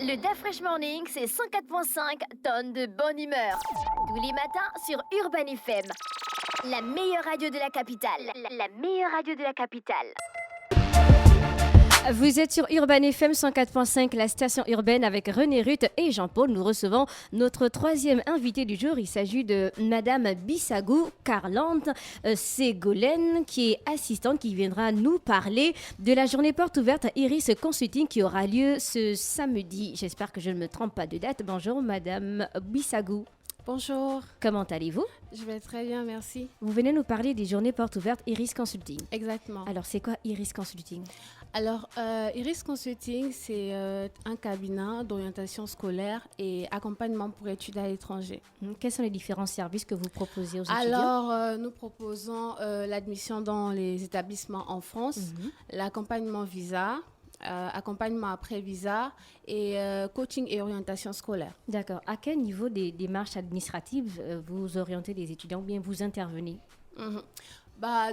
Le DAF Fresh Morning, c'est 104.5 tonnes de bonne humeur. Tous les matins sur Urban FM. La meilleure radio de la capitale. La meilleure radio de la capitale. Vous êtes sur Urban FM 104.5, la station urbaine avec René Ruth et Jean-Paul. Nous recevons notre troisième invité du jour. Il s'agit de Madame Bissagou Carlante Ségolène, qui est assistante, qui viendra nous parler de la journée porte ouverte à Iris Consulting qui aura lieu ce samedi. J'espère que je ne me trompe pas de date. Bonjour Madame Bissagou. Bonjour. Comment allez-vous? Je vais très bien, merci. Vous venez nous parler des journées portes ouvertes Iris Consulting. Exactement. Alors, c'est quoi Iris Consulting? Alors, Iris Consulting, c'est un cabinet d'orientation scolaire et accompagnement pour études à l'étranger. Quels sont les différents services que vous proposez aux étudiants? Alors, nous proposons l'admission dans les établissements en France, l'accompagnement visa, accompagnement après visa et coaching et orientation scolaire. D'accord. À quel niveau des démarches administratives vous orientez les étudiants ou bien vous intervenez?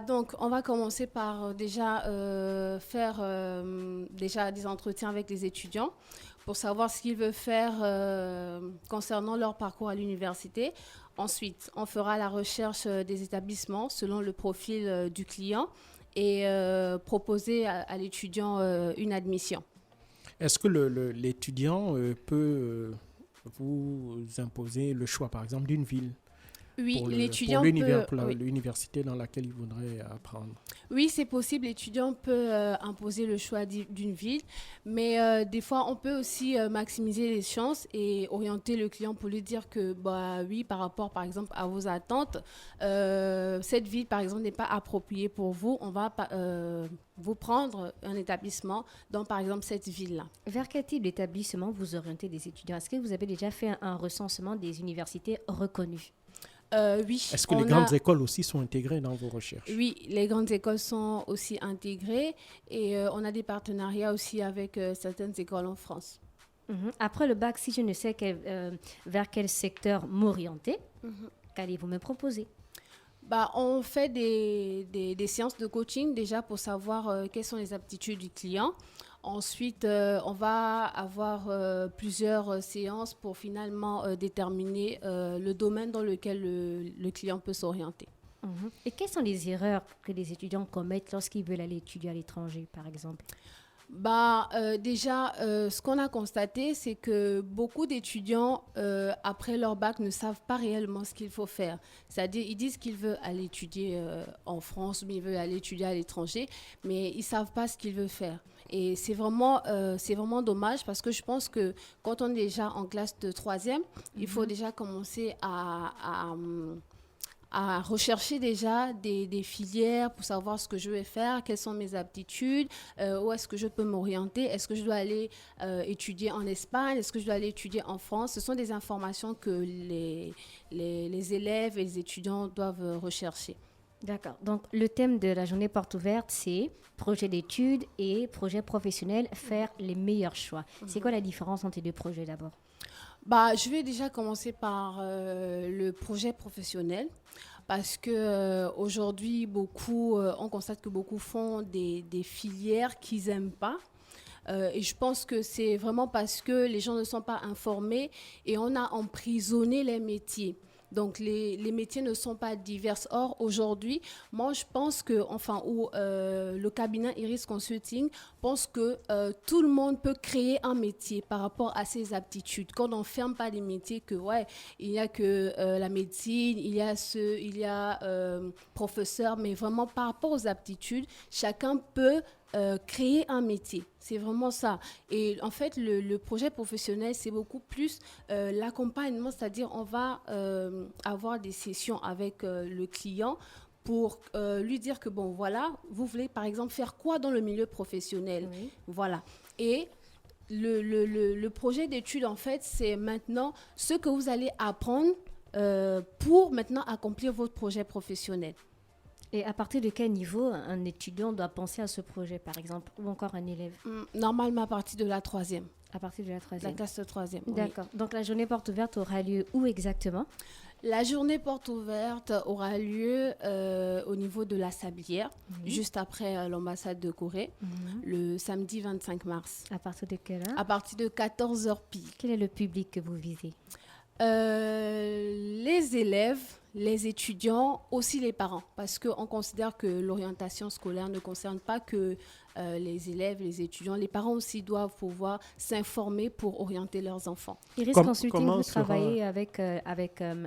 Donc, on va commencer par déjà faire déjà des entretiens avec les étudiants pour savoir ce qu'ils veulent faire concernant leur parcours à l'université. Ensuite, on fera la recherche des établissements selon le profil du client et proposer à l'étudiant une admission. Est-ce que l'étudiant peut vous imposer le choix, par exemple, d'une ville? Oui, pour l'étudiant pour l'université dans laquelle il voudrait apprendre. Oui, c'est possible. L'étudiant peut imposer le choix d'une ville, mais des fois, on peut aussi maximiser les chances et orienter le client pour lui dire que, oui, par rapport, par exemple, à vos attentes, cette ville, par exemple, n'est pas appropriée pour vous. On va vous prendre un établissement dans, par exemple, cette ville-là. Vers quel type d'établissement vous orientez les étudiants? Est-ce que vous avez déjà fait un recensement des universités reconnues? Oui. Est-ce que les grandes écoles aussi sont intégrées dans vos recherches? Oui, les grandes écoles sont aussi intégrées et on a des partenariats aussi avec certaines écoles en France. Après le bac, si je ne sais vers quel secteur m'orienter, qu'allez-vous me proposer? On fait des séances de coaching déjà pour savoir quelles sont les aptitudes du client. Ensuite, on va avoir plusieurs séances pour finalement déterminer le domaine dans lequel le client peut s'orienter. Et quelles sont les erreurs que les étudiants commettent lorsqu'ils veulent aller étudier à l'étranger, par exemple? Déjà, ce qu'on a constaté, c'est que beaucoup d'étudiants, après leur bac, ne savent pas réellement ce qu'il faut faire. C'est-à-dire, ils disent qu'ils veulent aller étudier en France, mais ils veulent aller étudier à l'étranger, mais ils ne savent pas ce qu'ils veulent faire. Et c'est vraiment dommage parce que je pense que quand on est déjà en classe de 3e, il faut déjà commencer à rechercher déjà des filières pour savoir ce que je vais faire, quelles sont mes aptitudes, où est-ce que je peux m'orienter, est-ce que je dois aller étudier en Espagne, est-ce que je dois aller étudier en France. Ce sont des informations que les élèves et les étudiants doivent rechercher. D'accord. Donc, le thème de la journée porte ouverte, c'est projet d'études et projet professionnel, faire les meilleurs choix. C'est quoi la différence entre les deux projets d'abord? Je vais déjà commencer par le projet professionnel parce que aujourd'hui, on constate que beaucoup font des filières qu'ils n'aiment pas. Et je pense que c'est vraiment parce que les gens ne sont pas informés et on a emprisonné les métiers. Donc, les métiers ne sont pas divers. Or, aujourd'hui, moi, je pense que, le cabinet Iris Consulting pense que tout le monde peut créer un métier par rapport à ses aptitudes. Quand on ne ferme pas les métiers, il n'y a que la médecine, il y a professeur, mais vraiment par rapport aux aptitudes, chacun peut créer un métier. C'est vraiment ça. Et en fait, le projet professionnel, c'est beaucoup plus l'accompagnement, c'est-à-dire on va avoir des sessions avec le client pour lui dire que, vous voulez par exemple faire quoi dans le milieu professionnel? Oui. Voilà. Et le projet d'études, en fait, c'est maintenant ce que vous allez apprendre pour maintenant accomplir votre projet professionnel. Et à partir de quel niveau un étudiant doit penser à ce projet, par exemple, ou encore un élève? Normalement, à partir de la 3e. À partir de la 3e. La classe de 3e. D'accord. Oui. Donc, la journée porte ouverte aura lieu où exactement? La journée porte ouverte aura lieu au niveau de la Sablière, juste après l'ambassade de Corée, le samedi 25 mars. À partir de quelle heure? À partir de 14h pile. Quel est le public que vous visez? Les élèves, les étudiants, aussi les parents, parce qu'on considère que l'orientation scolaire ne concerne pas que les élèves, les étudiants. Les parents aussi doivent pouvoir s'informer pour orienter leurs enfants. Iris Consulting, vous travaillez avec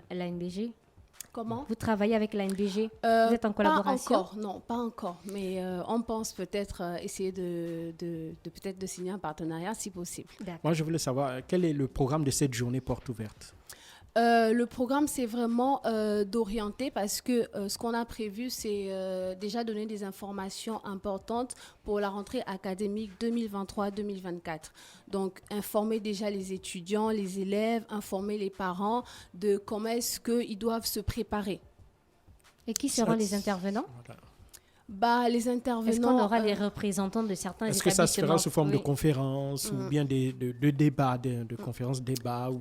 l'ANBG? Comment? Vous travaillez avec l'ANBG? Vous êtes en collaboration? Pas encore, non, pas encore. Mais on pense peut-être essayer peut-être de signer un partenariat si possible. Moi, je voulais savoir, quel est le programme de cette journée porte ouverte? Le programme, c'est vraiment d'orienter parce que ce qu'on a prévu, c'est déjà donner des informations importantes pour la rentrée académique 2023-2024. Donc, informer déjà les étudiants, les élèves, informer les parents de comment est-ce qu'ils doivent se préparer. Et qui seront les intervenants? Les intervenants... Est-ce qu'on aura les représentants de certains établissements? Est-ce que ça se fera sous forme de conférences ou bien de débats, de conférences, débats ou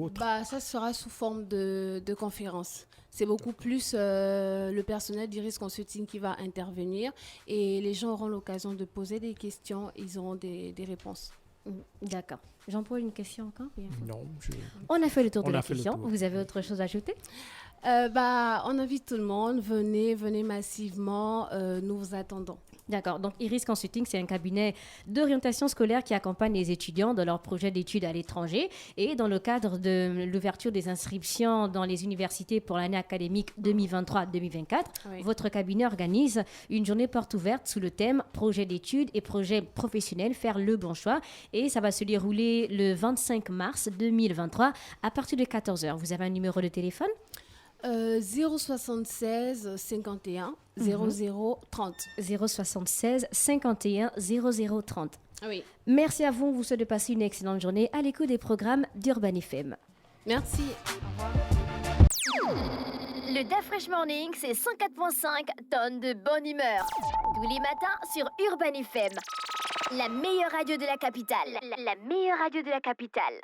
autres? Ça se fera sous forme de conférences. C'est beaucoup plus le personnel d'Iris Consulting qui va intervenir et les gens auront l'occasion de poser des questions, ils auront des réponses. D'accord. Jean-Paul, une question encore? Non. On a fait le tour de la question. Vous avez autre chose à ajouter? On invite tout le monde, venez massivement, nous vous attendons. D'accord. Donc, Iris Consulting, c'est un cabinet d'orientation scolaire qui accompagne les étudiants dans leurs projets d'études à l'étranger. Et dans le cadre de l'ouverture des inscriptions dans les universités pour l'année académique 2023-2024, votre cabinet organise une journée porte ouverte sous le thème projet d'études et projet professionnel, faire le bon choix. Et ça va se dérouler le 25 mars 2023 à partir de 14h. Vous avez un numéro de téléphone? 076 51 00 30. 076 51 00 30. Oui. Merci à vous. On vous souhaite de passer une excellente journée à l'écoute des programmes d'Urban FM. Merci. Au revoir. Le DAF Fresh Morning, c'est 104.5 tonnes de bonne humeur. Tous les matins sur Urban FM. La meilleure radio de la capitale. La meilleure radio de la capitale.